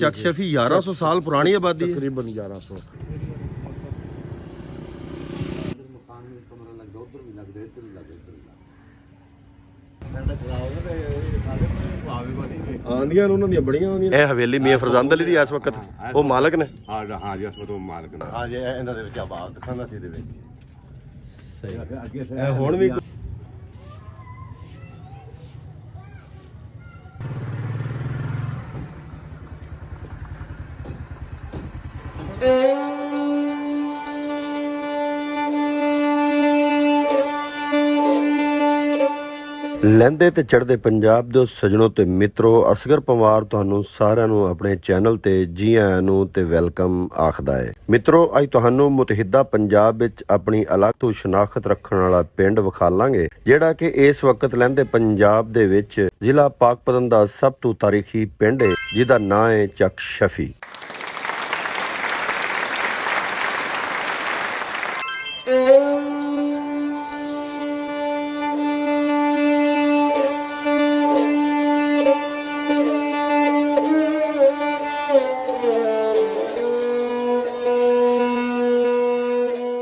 ਚੱਕ ਸ਼ਫੀ 1100 ਸਾਲ ਪੁਰਾਣੀ ਆਬਾਦੀ ਹੈ। ਤਕਰੀਬਨ 1100। ਮਕਾਨ ਵਿੱਚ ਕਮਰਾ ਲੱਗਦਾ, ਉਧਰ ਵੀ ਲੱਗਦਾ, ਇੱਧਰ ਵੀ ਲੱਗਦਾ, ਇੱਧਰ ਵੀ ਲੱਗਦਾ। ਆਂਦੀਆਂ ਉਹਨਾਂ ਦੀਆਂ ਬੜੀਆਂ ਆਉਂਦੀਆਂ। ਇਹ ਹਵੇਲੀ ਮੀਆਂ ਫਰਜ਼ੰਦ ਅਲੀ ਦੀ ਇਸ ਵਕਤ ਉਹ ਮਾਲਕ ਨੇ। ਹਾਂ ਜੀ, ਇਸ ਤੋਂ ਮਾਲਕ ਨੇ। ਹਾਂ ਜੀ, ਇਹਨਾਂ ਦੇ ਵਿੱਚ ਆਬਾਦ ਦਿਖਾਉਂਦਾ ਸੀ ਇਹਦੇ ਵਿੱਚ। ਸਹੀ ਅੱਗੇ ਇਹ ਹੁਣ ਵੀ ਲਹਿੰਦੇ ਤੇ ਚੜ੍ਹਦੇ ਪੰਜਾਬ ਦੇ ਸੱਜਣੋ ਤੇ ਮਿੱਤਰੋ, ਅਸਗਰ ਪਵਾਰ ਤੁਹਾਨੂੰ ਸਾਰਿਆਂ ਨੂੰ ਆਪਣੇ ਚੈਨਲ ਤੇ ਜੀ ਆਇਆਂ ਨੂੰ ਤੇ ਵੈਲਕਮ ਆਖਦਾ ਹੈ। ਮਿੱਤਰੋ, ਅੱਜ ਤੁਹਾਨੂੰ ਮੁਤਹਿਦਾ ਪੰਜਾਬ ਵਿੱਚ ਆਪਣੀ ਅਲੱਗ ਤੋਂ ਸ਼ਨਾਖਤ ਰੱਖਣ ਵਾਲਾ ਪਿੰਡ ਵਿਖਾਲਾਂਗੇ, ਜਿਹੜਾ ਕਿ ਇਸ ਵਕਤ ਲਹਿੰਦੇ ਪੰਜਾਬ ਦੇ ਵਿੱਚ ਜ਼ਿਲ੍ਹਾ ਪਾਕਪਤਨ ਦਾ ਸਭ ਤੋਂ ਤਾਰੀਖੀ ਪਿੰਡ ਹੈ, ਜਿਹਦਾ ਨਾਂ ਹੈ ਚੱਕ ਸ਼ਫੀ।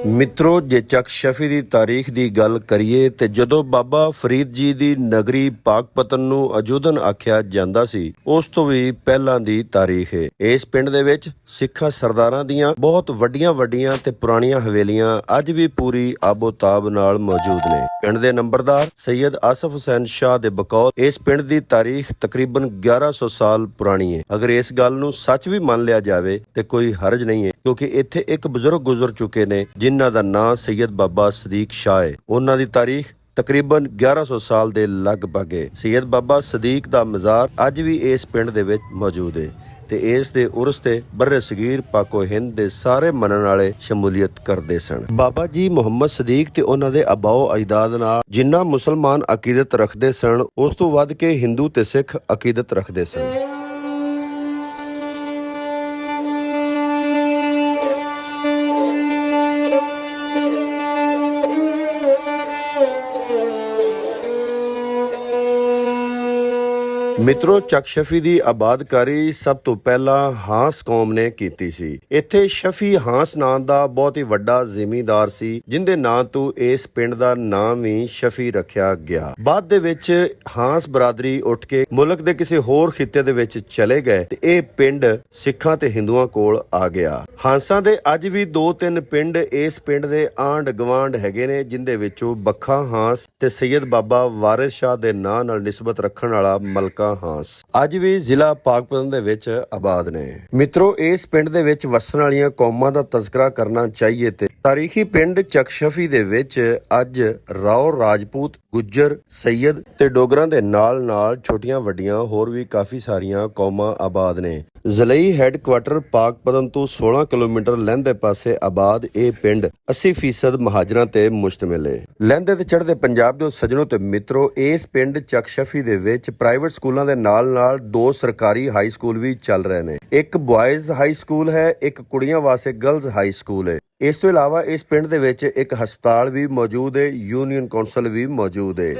ਮਿੱਤਰੋ, ਜੇ ਚੱਕ ਸ਼ਫੀ ਦੀ ਤਾਰੀਖ ਦੀ ਗੱਲ ਕਰੀਏ ਤੇ ਜਦੋਂ ਬਾਬਾ ਫਰੀਦ ਜੀ ਦੀ ਨਗਰੀ ਪਾਕਪਤਨ ਨੂੰ ਅਜੂਦਨ ਆਖਿਆ ਜਾਂਦਾ ਸੀ, ਉਸ ਤੋਂ ਵੀ ਪਹਿਲਾਂ ਦੀ ਤਾਰੀਖ ਹੈ। ਇਸ ਪਿੰਡ ਦੇ ਵਿੱਚ ਸਿੱਖਾਂ ਸਰਦਾਰਾਂ ਦੀਆਂ ਬਹੁਤ ਵੱਡੀਆਂ ਤੇ ਪੁਰਾਣੀਆਂ ਹਵੇਲੀਆਂ ਅੱਜ ਵੀ ਪੂਰੀ ਆਬੋ-ਤਾਬ ਨਾਲ ਮੌਜੂਦ ਨੇ। ਪਿੰਡ ਦੇ ਨੰਬਰਦਾਰ ਸੈਯਦ ਆਸਫ ਹੁਸੈਨ ਸ਼ਾਹ ਦੇ ਬਕੌਲ ਇਸ ਪਿੰਡ ਦੀ ਤਾਰੀਖ ਤਕਰੀਬਨ 1100 ਸਾਲ ਪੁਰਾਣੀ ਹੈ। ਅਗਰ ਇਸ ਗੱਲ ਨੂੰ ਸੱਚ ਵੀ ਮੰਨ ਲਿਆ ਜਾਵੇ ਤੇ ਕੋਈ ਹਰਜ ਨਹੀਂ ਹੈ, ਕਿਉਂਕਿ ਇੱਥੇ ਇੱਕ ਬਜ਼ੁਰਗ ਗੁਜ਼ਰ ਚੁੱਕੇ ਨੇ ਜਿਨ੍ਹਾਂ ਦਾ ਨਾਂ ਸੈਯਦ ਬਾਬਾ ਸਦੀਕ ਸ਼ਾਹ ਹੈ। ਉਹਨਾਂ ਦੀ ਤਾਰੀਖ ਤਕਰੀਬਨ 1100 ਸਾਲ ਦੇ ਲਗਭਗ ਹੈ। ਸੈਯਦ ਬਾਬਾ ਸਦੀਕ ਦਾ ਮਜ਼ਾਰ ਅੱਜ ਵੀ ਇਸ ਪਿੰਡ ਦੇ ਵਿੱਚ ਮੌਜੂਦ ਹੈ ਤੇ ਇਸ ਦੇ ਉਰਸ ਤੇ ਬਰਰੇ ਸਗੀਰ ਪਾਕੋ ਹਿੰਦ ਦੇ ਸਾਰੇ ਮੰਨਣ ਵਾਲੇ ਸ਼ਮੂਲੀਅਤ ਕਰਦੇ ਸਨ। ਬਾਬਾ ਜੀ ਮੁਹੰਮਦ ਸਦੀਕ ਤੇ ਉਹਨਾਂ ਦੇ ਆਬਾਓ ਅਜਦਾਦ ਨਾਲ ਜਿੰਨਾ ਮੁਸਲਮਾਨ ਅਕੀਦਤ ਰੱਖਦੇ ਸਨ, ਉਸ ਤੋਂ ਵੱਧ ਕੇ ਹਿੰਦੂ ਤੇ ਸਿੱਖ ਅਕੀਦਤ ਰੱਖਦੇ ਸਨ। ਮਿੱਤਰੋ, ਚੱਕ ਸ਼ਫੀ ਦੀ ਆਬਾਦਕਾਰੀ ਸਭ ਤੋਂ ਪਹਿਲਾਂ ਹਾਂਸ ਕੌਮ ਨੇ ਕੀਤੀ ਸੀ। ਇੱਥੇ ਸ਼ਫੀ ਹਾਂਸ ਨਾਂ ਦਾ ਬਹੁਤ ਹੀ ਵੱਡਾ ਜ਼ਿਮੀਂਦਾਰ ਸੀ, ਜਿੰਦੇ ਨਾਂ ਤੋਂ ਇਸ ਪਿੰਡ ਦਾ ਨਾਮ ਵੀ ਸ਼ਫੀ ਰੱਖਿਆ ਗਿਆ। ਬਾਅਦ ਦੇ ਵਿੱਚ ਹਾਂਸ ਬਰਾਦਰੀ ਉੱਠ ਕੇ ਮੁਲਕ ਦੇ ਕਿਸੇ ਹੋਰ ਖਿੱਤੇ ਦੇ ਵਿੱਚ ਚਲੇ ਗਏ ਤੇ ਇਹ ਪਿੰਡ ਸਿੱਖਾਂ ਤੇ ਹਿੰਦੂਆਂ ਕੋਲ ਆ ਗਿਆ। ਹਾਂਸਾਂ ਦੇ ਅੱਜ ਵੀ 2-3 ਪਿੰਡ ਇਸ ਪਿੰਡ ਦੇ ਆਂਢ ਗਵਾਂਢ ਹੈਗੇ ਨੇ, ਜਿੰਦੇ ਵਿੱਚੋਂ ਬੱਖਾ ਹਾਂਸ ਤੇ ਸੈਯਦ ਬਾਬਾ ਵਾਰਿਸ ਸ਼ਾਹ ਦੇ ਨਾਂ ਨਾਲ ਨਿਸਬਤ ਰੱਖਣ ਵਾਲਾ ਮਲਕਾ ਹਾਂਸ ਅੱਜ ਵੀ ਜ਼ਿਲ੍ਹਾ ਪਾਕਪਤਨ ਦੇ ਵਿੱਚ ਆਬਾਦ ਨੇ। ਮਿੱਤਰੋ, ਇਸ ਪਿੰਡ ਦੇ ਵਿੱਚ ਵਸਣ ਵਾਲੀਆਂ ਕੌਮਾਂ ਦਾ ਤਜ਼ਕਰਾ ਕਰਨਾ ਚਾਹੀਏ ਤੇ ਤਾਰੀਖੀ ਪਿੰਡ ਚੱਕ ਸ਼ਫੀ ਦੇ ਵਿੱਚ ਅੱਜ ਰਾਓ, ਰਾਜਪੂਤ, ਗੁੱਜਰ, ਸੈਯਦ ਤੇ ਡੋਗਰਾਂ ਦੇ ਨਾਲ ਛੋਟੀਆਂ ਵੱਡੀਆਂ ਹੋਰ ਵੀ ਕਾਫੀ ਸਾਰੀਆਂ ਕੌਮਾਂ ਆਬਾਦ ਨੇ। ਜ਼ਲਈ ਹੈੱਡਕੁਆਟਰ ਪਾਕਪਤਨ ਤੋਂ 16 ਕਿਲੋਮੀਟਰ ਲਹਿੰਦੇ ਪਾਸੇ ਆਬਾਦ ਇਹ ਪਿੰਡ 80% ਮਹਾਜਰਾਂ ਤੇ ਮੁਸ਼ਤਮਿਲ ਹੈ। ਲਹਿੰਦੇ ਤੇ ਚੜ੍ਹਦੇ ਪੰਜਾਬ ਦੇ ਸੱਜਣੋ ਤੇ ਮਿੱਤਰੋ, ਇਸ ਪਿੰਡ ਚੱਕ ਸ਼ਫੀ ਦੇ ਵਿੱਚ ਪ੍ਰਾਈਵੇਟ ਸਕੂਲਾਂ ਦੇ ਨਾਲ 2 ਸਰਕਾਰੀ ਹਾਈ ਸਕੂਲ ਵੀ ਚੱਲ ਰਹੇ ਨੇ। ਇੱਕ ਬॉयਜ਼ ਹਾਈ ਸਕੂਲ ਹੈ, ਇੱਕ ਕੁੜੀਆਂ ਵਾਸਤੇ ਗਰਲਜ਼ ਹਾਈ ਸਕੂਲ ਹੈ। ਇਸ ਤੋਂ ਇਲਾਵਾ ਇਸ ਪਿੰਡ ਦੇ ਵਿੱਚ ਇੱਕ ਹਸਪਤਾਲ ਵੀ ਮੌਜੂਦ ਹੈ, ਯੂਨੀਅਨ ਕੌਂਸਲ ਵੀ ਮੌਜੂਦ ਹੈ।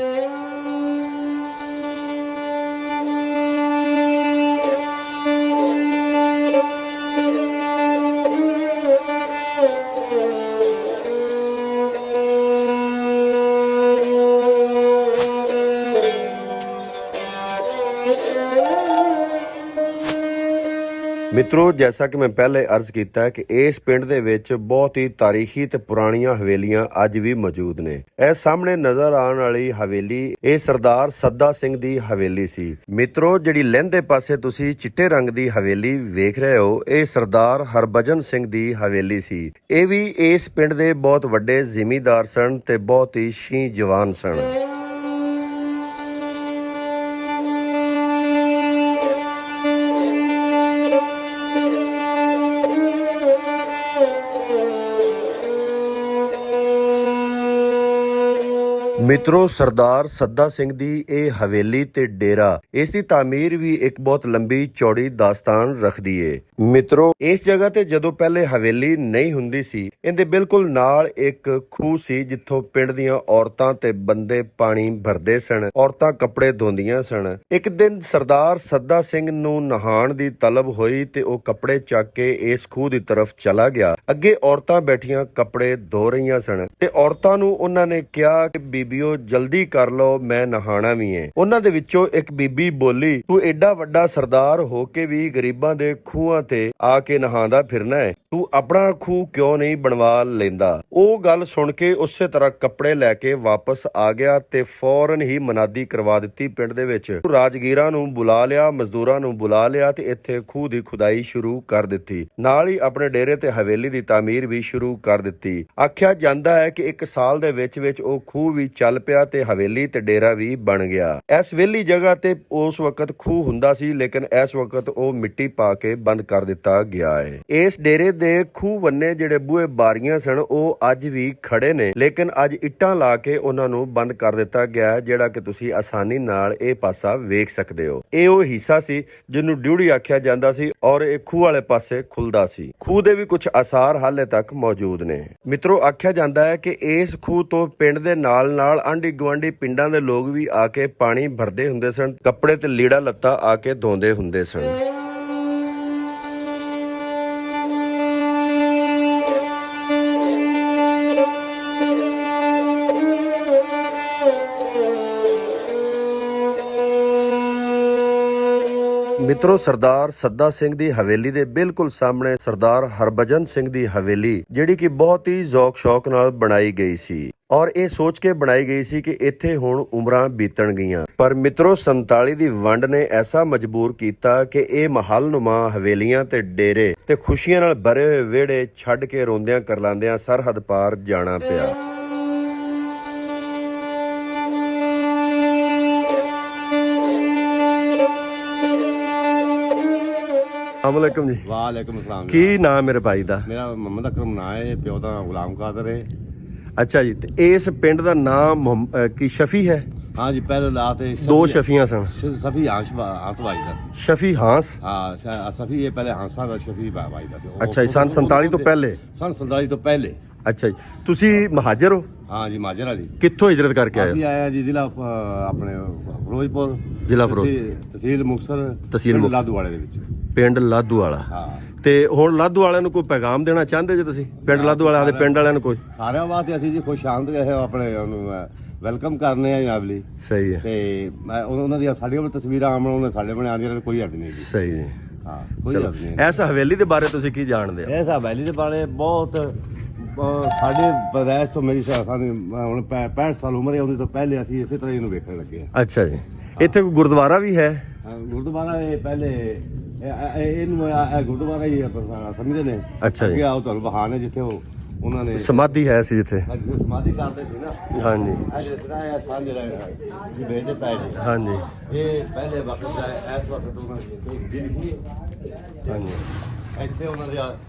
ਮਿੱਤਰੋ, ਜੈਸਾ ਕਿ ਮੈਂ ਪਹਿਲੇ ਅਰਜ਼ ਕੀਤਾ ਕਿ ਇਸ ਪਿੰਡ ਦੇ ਵਿੱਚ ਬਹੁਤ ਹੀ ਤਾਰੀਖੀ ਤੇ ਪੁਰਾਣੀਆਂ ਹਵੇਲੀਆਂ ਅੱਜ ਵੀ ਮੌਜੂਦ ਨੇ। ਇਹ ਸਾਹਮਣੇ ਨਜ਼ਰ ਆਉਣ ਵਾਲੀ ਹਵੇਲੀ ਇਹ ਸਰਦਾਰ ਸੱਦਾ ਸਿੰਘ ਦੀ ਹਵੇਲੀ ਸੀ। ਮਿੱਤਰੋ, ਜਿਹੜੀ ਲਹਿੰਦੇ ਪਾਸੇ ਤੁਸੀਂ ਚਿੱਟੇ ਰੰਗ ਦੀ ਹਵੇਲੀ ਵੇਖ ਰਹੇ ਹੋ, ਇਹ ਸਰਦਾਰ ਹਰਭਜਨ ਸਿੰਘ ਦੀ ਹਵੇਲੀ ਸੀ। ਇਹ ਵੀ ਇਸ ਪਿੰਡ ਦੇ ਬਹੁਤ ਵੱਡੇ ਜ਼ਿਮੀਂਦਾਰ ਸਨ ਤੇ ਬਹੁਤ ਹੀ ਸ਼ੀਂ ਜਵਾਨ ਸਨ। ਮਿੱਤਰੋ ਸਰਦਾਰ ਸੱਦਾ ਸਿੰਘ ਦੀ ਇਹ ਹਵੇਲੀ ਤੇ ਡੇਰਾ, ਇਸ ਦੀ ਤਾਮੀਰ ਵੀ ਇੱਕ ਬਹੁਤ ਲੰਬੀ ਚੌੜੀ ਦਾਸਤਾਨ ਰੱਖਦੀ ਏ। ਮਿੱਤਰੋ ਇਸ ਜਗ੍ਹਾ ਤੇ ਜਦੋਂ ਪਹਿਲੇ ਹਵੇਲੀ ਨਹੀਂ ਹੁੰਦੀ ਸੀ, ਇਹਦੇ ਬਿਲਕੁਲ ਨਾਲ ਇੱਕ ਖੂਹ ਸੀ ਜਿੱਥੋਂ ਪਿੰਡ ਦੀਆਂ ਔਰਤਾਂ ਤੇ ਬੰਦੇ ਪਾਣੀ ਭਰਦੇ ਸਨ। ਔਰਤਾਂ ਕੱਪੜੇ ਧੋਂਦੀਆਂ ਸਨ। ਇੱਕ ਦਿਨ ਸਰਦਾਰ ਸੱਦਾ ਸਿੰਘ ਨੂੰ ਨਹਾਣ ਦੀ ਤਲਬ ਹੋਈ ਤੇ ਉਹ ਕੱਪੜੇ ਚੱਕ ਕੇ ਇਸ ਖੂਹ ਦੀ ਤਰਫ ਚਲਾ ਗਿਆ। ਅੱਗੇ ਔਰਤਾਂ ਬੈਠੀਆਂ ਕੱਪੜੇ ਧੋ ਰਹੀਆਂ ਸਨ ਤੇ ਔਰਤਾਂ ਨੂੰ ਉਹਨਾਂ ਨੇ ਕਿਹਾ ਕਿ ਬੀਬੀਓ ਜਲਦੀ ਕਰ ਲਓ, ਮੈਂ ਨਹਾਣਾ ਵੀ ਏ। ਉਹਨਾਂ ਦੇ ਵਿੱਚੋਂ ਇੱਕ ਬੀਬੀ ਬੋਲੀ, ਤੂੰ ਐਡਾ ਵੱਡਾ ਸਰਦਾਰ ਹੋ ਕੇ ਵੀ ਗਰੀਬਾਂ ਦੇ ਖੂਹਾਂ ਤੇ ਆ ਕੇ ਨਹਾਉਂਦਾ ਫਿਰਨਾ ਹੈ, ਤੂੰ ਆਪਣਾ ਖੂਹ ਕਿਉਂ ਨਹੀਂ ਬਣਵਾ ਲੈਂਦਾ। ਉਹ ਗੱਲ ਸੁਣ ਕੇ ਉਸੇ ਤਰ੍ਹਾਂ ਕੱਪੜੇ ਲੈ ਕੇ ਵਾਪਸ ਆ ਗਿਆ ਤੇ ਫੌਰਨ ਹੀ ਮਨਾਦੀ ਕਰਵਾ ਦਿੱਤੀ ਪਿੰਡ ਦੇ ਵਿੱਚ। ਰਾਜਗੀਰਾਂ ਨੂੰ ਬੁਲਾ ਲਿਆ, ਮਜ਼ਦੂਰਾਂ ਨੂੰ ਬੁਲਾ ਲਿਆ ਤੇ ਇੱਥੇ ਖੂਹ ਦੀ ਖੁਦਾਈ ਸ਼ੁਰੂ ਕਰ ਦਿੱਤੀ। ਨਾਲ ਹੀ ਆਪਣੇ ਡੇਰੇ ਤੇ ਹਵੇਲੀ ਦੀ ਤਾਮੀਰ ਵੀ ਸ਼ੁਰੂ ਕਰ ਦਿੱਤੀ। ਆਖਿਆ ਜਾਂਦਾ ਹੈ ਕਿ 1 ਸਾਲ ਦੇ ਵਿੱਚ ਉਹ ਖੂਹ ਵੀ ਚੱਲ ਪਿਆ ਤੇ ਹਵੇਲੀ ਤੇ ਡੇਰਾ ਵੀ ਬਣ ਗਿਆ। ਇਸ ਵਿਹਲੀ ਜਗ੍ਹਾ ਤੇ ਉਸ ਵਕਤ ਖੂਹ ਹੁੰਦਾ ਸੀ, ਲੇਕਿਨ ਇਸ ਵਕਤ ਉਹ ਮਿੱਟੀ ਪਾ ਕੇ ਬੰਦ ਕਰ ਦਿੱਤਾ ਗਿਆ ਹੈ। ਇਸ ਡੇਰੇ ਦੇ ਖੂਹ ਬੰਨੇ ਜਿਹੜੇ ਬੂਹੇ ਬਾਰੀਆਂ ਸਨ ਉਹ ਅੱਜ ਵੀ ਖੜੇ ਨੇ, ਲੇਕਿਨ ਅੱਜ ਇੱਟਾਂ ਲਾ ਕੇ ਉਹਨਾਂ ਨੂੰ ਬੰਦ ਕਰ ਦਿੱਤਾ ਗਿਆ ਹੈ, ਜਿਹੜਾ ਕਿ ਤੁਸੀਂ ਆਸਾਨੀ ਨਾਲ ਇਹ ਪਾਸਾ ਵੇਖ ਸਕਦੇ ਹੋ। ਇਹ ਉਹ ਹਿੱਸਾ ਸੀ ਜਿਹਨੂੰ ਡਿਊੜੀ ਆਖਿਆ ਜਾਂਦਾ ਸੀ ਔਰ ਇਹ ਖੂਹ ਵਾਲੇ ਪਾਸੇ ਖੁੱਲਦਾ ਸੀ। ਖੂਹ ਦੇ ਵੀ ਕੁਝ ਆਸਾਰ ਹਾਲੇ ਤੱਕ ਮੌਜੂਦ ਨੇ। ਮਿੱਤਰੋ ਆਖਿਆ ਜਾਂਦਾ ਹੈ ਕਿ ਇਸ ਖੂਹ ਤੋਂ ਪਿੰਡ ਦੇ ਨਾਲ ਆਂਢੀ ਗੁਆਂਢੀ ਪਿੰਡਾਂ ਦੇ ਲੋਕ ਵੀ ਆ ਕੇ ਪਾਣੀ ਭਰਦੇ ਹੁੰਦੇ ਸਨ, ਕੱਪੜੇ ਤੇ ਲੀੜਾ ਲੱਤਾ ਆ ਕੇ ਧੋਂਦੇ ਹੁੰਦੇ ਸਨ। ਮਿੱਤਰੋ ਸਰਦਾਰ ਸੱਦਾ ਸਿੰਘ ਦੀ ਹਵੇਲੀ ਦੇ ਬਿਲਕੁਲ ਸਾਹਮਣੇ ਸਰਦਾਰ ਹਰਭਜਨ ਸਿੰਘ ਦੀ ਹਵੇਲੀ, ਜਿਹੜੀ ਕਿ ਬਹੁਤ ਹੀ ਜ਼ੌਕ ਸ਼ੌਕ ਨਾਲ ਬਣਾਈ ਗਈ ਸੀ ਔਰ ਇਹ ਸੋਚ ਕੇ ਬਣਾਈ ਗਈ ਸੀ ਕਿ ਇੱਥੇ ਹੁਣ ਉਮਰਾਂ ਬੀਤਣ ਗਈਆਂ। ਪਰ ਮਿੱਤਰੋ 47 ਦੀ ਵੰਡ ਨੇ ਐਸਾ ਮਜਬੂਰ ਕੀਤਾ ਕਿ ਇਹ ਮਹਲਨੁਮਾ ਹਵੇਲੀਆਂ ਤੇ ਡੇਰੇ ਤੇ ਖੁਸ਼ੀਆਂ ਨਾਲ ਭਰੇ ਹੋਏ ਵਿਹੜੇ ਛੱਡ ਕੇ ਰੋਂਦਿਆਂ ਕਰਲਾਂਦਿਆਂ ਸਰਹੱਦ ਪਾਰ ਜਾਣਾ ਪਿਆ। अस्सलामुअलैकुम जी। वालेकुम अस्सलाम। की नाम मेरे भाई दा? मेरा मोहम्मद अकरम नाम है, प्यो दा गुलाम कादर है। अच्छा जी, ते इस पिंड दा नाम की शफी है? हाँ जी, पहले लाते दो शफियां सन। सफी हांस भाई दा। शफी हांस? हाँ सफी ये पहले हांसा दा शफी भाई दा। अच्छा जी, सन 47 तो पहले? सन 47 तो पहले। अच्छा जी, तुसी महाजर हो? हाँ जी, महाजर अली। कित्थों हिजरत करके आए? आया जी जिला अपने फिरोजपुर, जिला फिरोज, तहसील मुक्तसर, तहसील लादूवाले ਦੇ ਵਿੱਚ। ਪਿੰਡ ਲਾਧੂਵਾਲਾ। ਹਾਂ। ਤੇ ਹੁਣ ਲਾਧੂਵਾਲਿਆਂ ਨੂੰ ਕੋਈ ਪੈਗਾਮ ਦੇਣਾ ਚਾਹੁੰਦੇ ਜੇ ਤੁਸੀਂ? ਪਿੰਡ ਲਾਧੂਵਾਲਿਆਂ ਦੇ ਪਿੰਡ ਵਾਲਿਆਂ ਨੂੰ ਕੋਈ? ਸਾਰਿਆਂ ਵਾਸਤੇ ਅਸੀਂ ਜੀ ਖੁਸ਼ ਆਮਦ ਗਏ ਆਪਣੇ ਉਹਨੂੰ ਵੈਲਕਮ ਕਰਨੇ ਆ ਜਨਾਬ ਲਈ। ਸਹੀ ਹੈ। ਤੇ ਮੈਂ ਉਹਨਾਂ ਦੀਆਂ ਸਾਡੀਆਂ ਵੀ ਤਸਵੀਰਾਂ ਆਉਣ, ਉਹਨੇ ਸਾਡੇ ਬਣੇ ਆਉਂਦੀਆਂ, ਕੋਈ ਹਰਜ ਨਹੀਂ ਜੀ। ਸਹੀ ਹੈ। ਹਾਂ, ਕੋਈ ਹਰਜ ਨਹੀਂ। ਇਸ ਹਵੇਲੀ ਦੇ ਬਾਰੇ ਤੁਸੀਂ ਕੀ ਜਾਣਦੇ ਹੋ? ਇਸ ਹਵੇਲੀ ਦੇ ਬਾਰੇ ਬਹੁਤ ਸਾਡੇ ਬਰਦਾਸ਼ਤ ਤੋਂ ਮੇਰੀ ਸਾਨੂੰ ਹੁਣ 65 ਸਾਲ ਉਮਰ ਹੈ, ਉਹਦੇ ਤੋਂ ਪਹਿਲੇ ਅਸੀਂ ਇਸੇ ਤਰ੍ਹਾਂ ਇਹਨੂੰ ਵੇਖਣ ਲੱਗੇ ਆ। ਅੱਛਾ ਜੀ, ਇੱਥੇ ਕੋਈ ਗੁਰਦੁਆਰਾ ਵੀ ਹੈ? ਗੁਰਦੁਆਰਾ ਇਹ ਪਹਿਲੇ ਇਹਨੂੰ ਗੁਰਦੁਆਰਾ ਹੀ ਸਮਝਦੇ ਨੇ। ਅੱਛਾ ਜੀ। ਅੱਗੇ ਆਓ ਤੁਹਾਨੂੰ ਬਹਾਨੇ ਜਿੱਥੇ ਉਹਨਾਂ ਨੇ ਸਮਾਧੀ ਹੈ ਸੀ ਜਿੱਥੇ? ਸਮਾਧੀ ਕਰਦੇ ਸੀ ਨਾ। ਹਾਂਜੀ। ਇਹ ਸਾਨ ਜਿਹੜਾ ਜੀ ਵੇਚਦੇ ਪਏ ਜੀ। ਹਾਂਜੀ। ਇਹ ਪਹਿਲੇ ਵਕਤ ਦਾ ਇਸ ਵਕਤ ਉਹਨਾਂ ਦੀ ਲਿਖੀ ਹੈ। ਹਾਂਜੀ। ਇੱਥੇ ਉਹਨਾਂ ਦੇ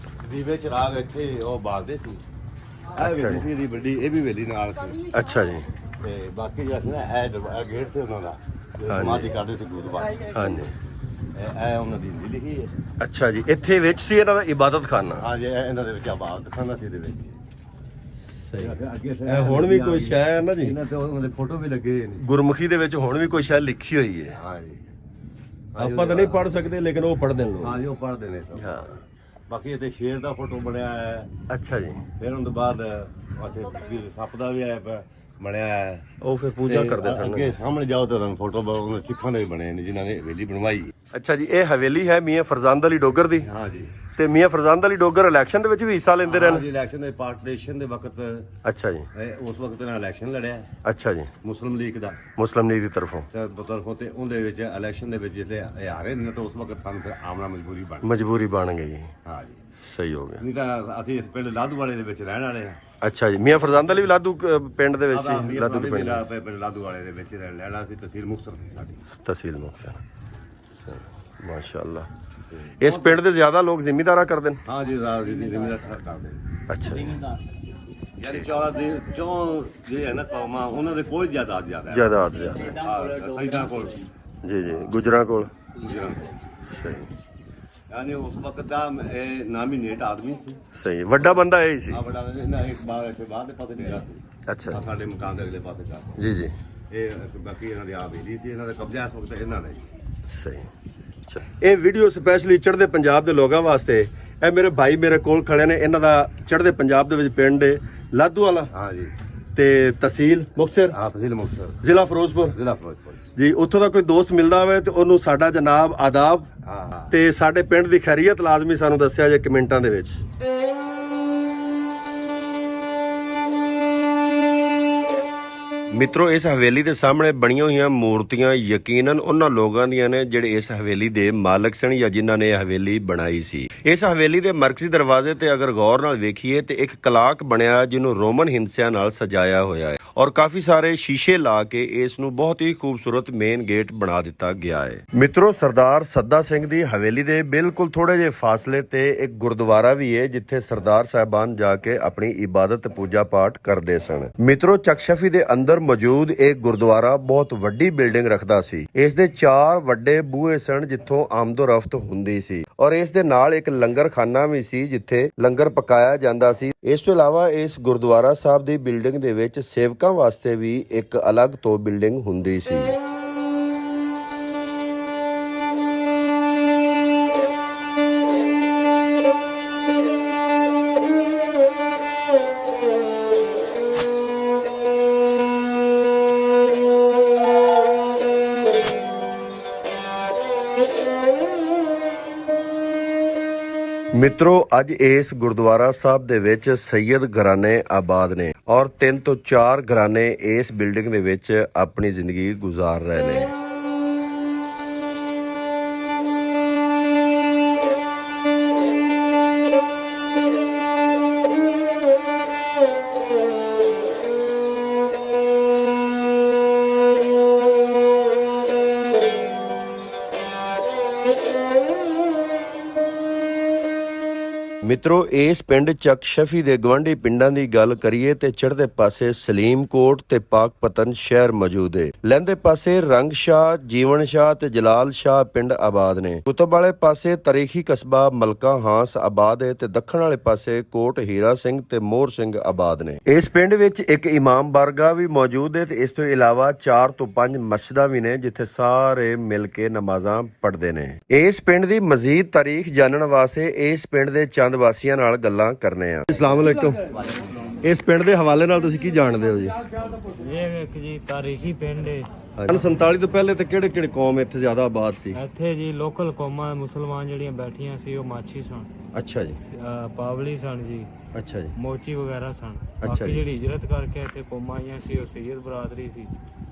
ਦੀਵੇ ਚਰਾਗ ਇੱਥੇ ਉਹ ਬਾਲਦੇ ਸੀ। ਇਹ ਵੇਲੀ ਵੱਡੀ, ਇਹ ਵੀ ਵੇਲੀ ਨਾਲ ਸੀ। ਅੱਛਾ ਜੀ। ਤੇ ਬਾਕੀ ਜਿਹੜਾ ਸੀ ਨਾ ਇਹ ਗੇਟ ਤੇ ਉਹਨਾਂ ਦਾ ਸਮਾਧੀ ਕਰਦੇ ਸੀ ਗੁਰਦੁਆਰਾ। ਹਾਂਜੀ। ਇਹ ਉਹਨਾਂ ਦੀ ਲਿਖੀ ਹੈ। ਅੱਛਾ ਜੀ, ਇੱਥੇ ਵਿੱਚ ਸੀ ਇਹਨਾਂ ਦਾ ਇਬਾਦਤ ਖਾਨਾ? ਹਾਂਜੀ, ਇਹਨਾਂ ਦੇ ਵਿੱਚ ਇਬਾਦਤ ਖਾਨਾ ਸੀ ਦੇ ਵਿੱਚ। ਸਹੀ। ਅੱਗੇ ਇਹ ਹੁਣ ਵੀ ਕੋਈ ਸ਼ੈ ਹੈ ਨਾ ਜੀ? ਇਹਨਾਂ ਤੇ ਉਹਨਾਂ ਦੇ ਫੋਟੋ ਵੀ ਲੱਗੇ ਨੇ। ਗੁਰਮੁਖੀ ਦੇ ਵਿੱਚ ਹੁਣ ਵੀ ਕੋਈ ਸ਼ੈ ਲਿਖੀ ਹੋਈ ਹੈ? ਹਾਂਜੀ। ਆਪਾਂ ਤਾਂ ਨਹੀਂ ਪੜ੍ਹ ਸਕਦੇ, ਲੇਕਿਨ ਉਹ ਪੜ੍ਹਦੇ ਨੇ ਲੋਕ। ਹਾਂਜੀ, ਉਹ ਪੜ੍ਹਦੇ ਨੇ ਸਭ। ਹਾਂ। ਬਾਕੀ ਇੱਥੇ ਸ਼ੇਰ ਦਾ ਫੋਟੋ ਬਣਿਆ ਹੈ। ਅੱਛਾ ਜੀ। ਫਿਰ ਉਹਨਾਂ ਤੋਂ ਬਾਅਦ ਉੱਥੇ ਸੱਪ ਦਾ ਵੀ ਹੈ ਬਣਿਆ ਹੈ। ਉਹ ਫਿਰ ਪੂਜਾ ਕਰਦੇ ਸਨ। ਅੱਗੇ ਸਾਹਮਣੇ ਜਾਓ ਤਾਂ ਉਹਨਾਂ ਫੋਟੋ ਉਹਨਾਂ ਸਿੱਖਾਂ ਦੇ ਵੀ ਬਣੇ ਨੇ ਜਿਨ੍ਹਾਂ ਨੇ ਹਵੇਲੀ ਬਣਵਾਈ। ਅੱਛਾ ਜੀ, ਇਹ ਹਵੇਲੀ ਹੈ ਮੀਆਂ ਫਰਜ਼ੰਦ ਅਲੀ ਡੋਗਰ ਦੀ? ਹਾਂ ਜੀ। ਤੇ ਮੀਆਂ ਫਰਜ਼ੰਦ ਅਲੀ ਡੋਗਰ ਇਲੈਕਸ਼ਨ ਦੇ ਵਿੱਚ ਵੀ ਹਿੱਸਾ ਲੈਂਦੇ ਰਹੇ ਨੇ? ਹਾਂ ਜੀ, ਇਲੈਕਸ਼ਨ ਦੇ ਪਾਰਟੀਸ਼ਨ ਦੇ ਵਕਤ। ਅੱਛਾ ਜੀ। ਉਸ ਵਕਤ ਨਾਲ ਇਲੈਕਸ਼ਨ ਲੜਿਆ। ਅੱਛਾ ਜੀ। ਮੁਸਲਿਮ ਲੀਗ ਦਾ, ਮੁਸਲਿਮ ਲੀਗ ਦੀ ਤਰਫੋਂ? ਤੇ ਉਹਦੇ ਵਿੱਚ ਇਲੈਕਸ਼ਨ ਦੇ ਵਿੱਚ ਜਿੱਤੇ ਹਾਰੇ ਨੇ ਤਾਂ ਉਸ ਵਕਤ ਸਾਨੂੰ ਫਿਰ ਆਮਣਾ ਮਜਬੂਰੀ ਬਣ ਗਈ। ਹਾਂ ਜੀ। ਸਹੀ ਹੋ ਗਿਆ। ਨਹੀਂ ਤਾਂ ਅਸੀਂ ਇਸ ਪਿੰਡ ਲਾਧੂਵਾਲੇ ਦੇ ਵਿੱਚ ਰਹਿਣ ਵਾਲੇ ਆ। ਅੱਛਾ ਜੀ, ਮੀਆਂ ਫਰਜ਼ੰਦ ਅਲੀ ਵੀ ਲਾਧੂ ਪਿੰਡ ਦੇ ਵਿੱਚ ਸੀ? ਲਾਧੂ ਦੇ ਪਿੰਡ ਲਾਧੂਵਾਲੇ ਦੇ ਵਿੱਚ ਰਹਿਣਾ ਸੀ। ਤਹਿਸੀਲ ਮੁਕਤਸਰ ਸੀ ਸਾਡੀ। ਤਹਿਸੀਲ ਮੁਕਤਸਰ। ਮਾਸ਼ਾਅੱਲਾ। ਇਸ ਪਿੰਡ ਦੇ ਜ਼ਿਆਦਾ ਲੋਕ ਜ਼ਿਮੀਂਦਾਰਾ ਕਰਦੇ ਨੇ? ਹਾਂ ਜੀ, ਜ਼ਿਮੀਂਦਾਰ ਕਰਦੇ ਨੇ। ਅੱਛਾ ਜੀ। ਯਾਨੀ 14 ਦੇ ਚੋਂ ਜਿਹੜੇ ਹੈ ਨਾ ਕੌਮਾਂ ਉਹਨਾਂ ਦੇ ਕੋਈ ਜ਼ਿਆਦਾ ਜ਼ਿਆਦਾ ਜਾਇਦਾਦ ਸੈਦਾਂ ਕੋਲ ਜੀ ਜੀ ਗੁਜਰਾਂ ਕੋਲ ਗੁਜਰਾਂ ਸਹੀ ਯਾਨੀ ਉਸ ਵਕਤ ਦਾ ਇਹ ਨਾਮੀਨੇਟ ਆਦਮੀ ਸੀ ਸਹੀ ਵੱਡਾ ਬੰਦਾ ਇਹ ਸੀ ਆ ਬੜਾ ਇਹਨਾਂ ਇੱਕ ਬਾਹਰ ਇੱਥੇ ਬਾਹਰ ਦੇ ਪਤਾ ਨਹੀਂ ਸੀ ਅੱਛਾ ਆਹ ਸਾਡੇ ਮਕਾਨ ਦੇ ਅਗਲੇ ਪਾਸੇ ਦਾ ਜੀ ਜੀ ਇਹ ਬਾਕੀ ਇਹਨਾਂ ਦੀ ਆਪ ਹੀ ਸੀ ਇਹਨਾਂ ਦਾ ਕਬਜ਼ਾ ਇਸ ਵਕਤ ਇਹਨਾਂ ਨੇ ਸਹੀ ਇਹ ਵੀਡੀਓ ਸਪੈਸ਼ਲੀ ਚੜ੍ਹਦੇ ਪੰਜਾਬ ਦੇ ਲੋਕਾਂ ਵਾਸਤੇ ਇਹ ਮੇਰੇ ਭਾਈ ਮੇਰੇ ਕੋਲ ਖੜੇ ਨੇ ਇਹਨਾਂ ਦਾ ਚੜ੍ਹਦੇ ਪੰਜਾਬ ਦੇ ਵਿੱਚ ਪਿੰਡ ਹੈ ਲਾਧੂਵਾਲਾ ਹਾਂ ਜੀ ਤੇ ਤਹਿਸੀਲ ਮੁਕਤਸਰ ਹਾਂ ਤਹਿਸੀਲ ਮੁਕਤਸਰ ਜ਼ਿਲ੍ਹਾ ਫਿਰੋਜ਼ਪੁਰ ਜ਼ਿਲ੍ਹਾ ਫਿਰੋਜ਼ਪੁਰ ਜੀ ਉੱਥੋਂ ਦਾ ਕੋਈ ਦੋਸਤ ਮਿਲਦਾ ਹੋਵੇ ਤੇ ਉਹਨੂੰ ਸਾਡਾ ਜਨਾਬ ਆਦਾਬ ਹਾਂ ਤੇ ਸਾਡੇ ਪਿੰਡ ਦੀ ਖੈਰੀਅਤ ਲਾਜ਼ਮੀ ਸਾਨੂੰ ਦੱਸਿਆ ਜੇ ਕਮੈਂਟਾਂ ਦੇ ਵਿੱਚ ਮਿੱਤਰੋ ਇਸ ਹਵੇਲੀ ਦੇ ਸਾਹਮਣੇ ਬਣੀਆਂ ਹੋਈਆਂ ਮੂਰਤੀਆਂ ਯਕੀਨਨ ਉਹਨਾਂ ਲੋਕਾਂ ਦੀਆਂ ਨੇ ਜਿਹੜੇ ਇਸ ਹਵੇਲੀ ਦੇ ਮਾਲਕ ਸਨ ਜਾਂ ਜਿਨ੍ਹਾਂ ਨੇ ਇਹ ਹਵੇਲੀ ਬਣਾਈ ਸੀ। ਇਸ ਹਵੇਲੀ ਦੇ ਮਰਕਜ਼ੀ ਦਰਵਾਜ਼ੇ ਤੇ ਅਗਰ ਗੌਰ ਨਾਲ ਵੇਖੀਏ ਤੇ ਇੱਕ ਕਲਾਕ ਬਣਿਆ ਜਿਹਨੂੰ ਰੋਮਨ ਹਿੰਸਿਆਂ ਨਾਲ ਸਜਾਇਆ ਹੋਇਆ ਹੈ ਔਰ ਕਾਫੀ ਸਾਰੇ ਸ਼ੀਸ਼ੇ ਲਾ ਕੇ ਇਸ ਨੂੰ ਬਹੁਤ ਹੀ ਖੂਬਸੂਰਤ ਮੇਨ ਗੇਟ ਬਣਾ ਦਿੱਤਾ ਗਿਆ ਹੈ। ਮਿੱਤਰੋ ਸਰਦਾਰ ਸੱਦਾ ਸਿੰਘ ਦੀ ਹਵੇਲੀ ਦੇ ਬਿਲਕੁਲ ਥੋੜੇ ਜਿਹੇ ਫਾਸਲੇ ਤੇ ਇੱਕ ਗੁਰਦੁਆਰਾ ਵੀ ਹੈ ਜਿੱਥੇ ਸਰਦਾਰ ਸਾਹਿਬਾਨ ਜਾ ਕੇ ਆਪਣੀ ਇਬਾਦਤ ਪੂਜਾ ਪਾਠ ਕਰਦੇ ਸਨ। ਮਿੱਤਰੋ ਚੱਕ ਸ਼ਫੀ ਦੇ ਅੰਦਰ ਮੌਜੂਦ ਇਹ ਗੁਰਦੁਆਰਾ ਬਹੁਤ ਵੱਡੀ ਬਿਲਡਿੰਗ ਰੱਖਦਾ ਸੀ। ਇਸ ਦੇ 4 ਵੱਡੇ ਬੂਹੇ ਸਨ ਜਿੱਥੋਂ ਆਮਦੋ-ਰਫਤ ਹੁੰਦੀ ਸੀ ਔਰ ਇਸ ਦੇ ਨਾਲ ਇੱਕ ਲੰਗਰਖਾਨਾ ਵੀ ਸੀ ਜਿੱਥੇ ਲੰਗਰ ਪਕਾਇਆ ਜਾਂਦਾ ਸੀ। ਇਸ ਤੋਂ ਇਲਾਵਾ ਇਸ ਗੁਰਦੁਆਰਾ ਸਾਹਿਬ ਦੀ ਬਿਲਡਿੰਗ ਦੇ ਵਿੱਚ ਸੇਵਕਾਂ ਵਾਸਤੇ ਵੀ ਇੱਕ ਅਲੱਗ ਤੋਂ ਬਿਲਡਿੰਗ ਹੁੰਦੀ ਸੀ। ਮਿੱਤਰੋ ਅੱਜ ਇਸ ਗੁਰਦੁਆਰਾ ਸਾਹਿਬ ਦੇ ਵਿੱਚ ਸੈਯਦ ਘਰਾਣੇ ਆਬਾਦ ਨੇ ਔਰ 3 ਤੋਂ 4 ਘਰਾਣੇ ਇਸ ਬਿਲਡਿੰਗ ਦੇ ਵਿੱਚ ਆਪਣੀ ਜ਼ਿੰਦਗੀ ਗੁਜ਼ਾਰ ਰਹੇ ਨੇ। ਮਿੱਤਰੋ ਇਸ ਪਿੰਡ ਚੱਕ ਸ਼ਫੀ ਦੇ ਗਵਾਂਢੀ ਪਿੰਡਾਂ ਦੀ ਗੱਲ ਕਰੀਏ ਤੇ ਚੜ੍ਹਦੇ ਪਾਸੇ ਸਲੀਮ ਕੋਟ ਤੇ ਪਾਕਪਤਨ ਸ਼ਹਿਰ ਮੌਜੂਦ ਹੈ। ਲਹਿੰਦੇ ਪਾਸੇ ਰੰਗ ਸ਼ਾਹ, ਜੀਵਨ ਸ਼ਾਹ ਤੇ ਜਲਾਲ ਸ਼ਾਹ ਪਿੰਡ ਆਬਾਦ ਨੇ। ਕੁਤਬ ਵਾਲੇ ਪਾਸੇ ਤਾਰੀਖੀ ਕਸਬਾ ਮਲਕਾ ਹਾਂਸ ਆਬਾਦ ਹੈ ਤੇ ਦੱਖਣ ਵਾਲੇ ਪਾਸੇ ਕੋਟ ਹੀਰਾ ਸਿੰਘ ਤੇ ਮੋਹਰ ਸਿੰਘ ਆਬਾਦ ਨੇ। ਇਸ ਪਿੰਡ ਵਿੱਚ ਇੱਕ ਇਮਾਮ ਬਾਰਗਾਹ ਵੀ ਮੌਜੂਦ ਹੈ ਤੇ ਇਸ ਤੋਂ ਇਲਾਵਾ 4 ਤੋਂ 5 ਮਸਜਿਦਾਂ ਵੀ ਨੇ ਜਿੱਥੇ ਸਾਰੇ ਮਿਲ ਕੇ ਨਮਾਜ਼ਾਂ ਪੜ੍ਹਦੇ ਨੇ। ਇਸ ਪਿੰਡ ਦੀ ਮਜ਼ੀਦ ਤਾਰੀਖ ਜਾਣਨ ਵਾਸਤੇ ਇਸ ਪਿੰਡ ਦੇ ਚੰਦ ਵਾਸੀਆਂ ਨਾਲ ਗੱਲਾਂ ਕਰਨੇ ਆ। ਅਸਲਾਮ ਅਲੈਕੁਮ। ਇਸ ਪਿੰਡ ਦੇ ਹਵਾਲੇ ਨਾਲ ਤੁਸੀਂ ਕੀ ਜਾਣਦੇ ਹੋ ਜੀ? ਇਹ ਇੱਕ ਜੀ ਤਾਰੀਖੀ ਪਿੰਡ ਹੈ। 47 ਤੋਂ ਪਹਿਲੇ ਤੇ ਕਿਹੜੇ ਕਿਹੜੇ ਕੌਮ ਇੱਥੇ ਜ਼ਿਆਦਾ ਆਬਾਦ ਸੀ? ਇੱਥੇ ਜੀ ਲੋਕਲ ਕੌਮਾਂ ਮੁਸਲਮਾਨ ਜਿਹੜੀਆਂ ਬੈਠੀਆਂ ਸੀ ਉਹ ਮਾਛੀ ਸਨ। ਅੱਛਾ ਜੀ। ਪਾਵਲੀ ਸਨ ਜੀ। ਅੱਛਾ ਜੀ। ਮੋਚੀ ਵਗੈਰਾ ਸਨ। ਅੱਛਾ ਬਾਕੀ ਜੀ। ਜਿਹੜੀ ਹਿਜਰਤ ਕਰਕੇ ਇੱਥੇ ਕੌਮਾਂ ਆਈਆਂ ਸੀ ਉਹ ਸੈਯਦ ਬਰਾਦਰੀ ਸੀ।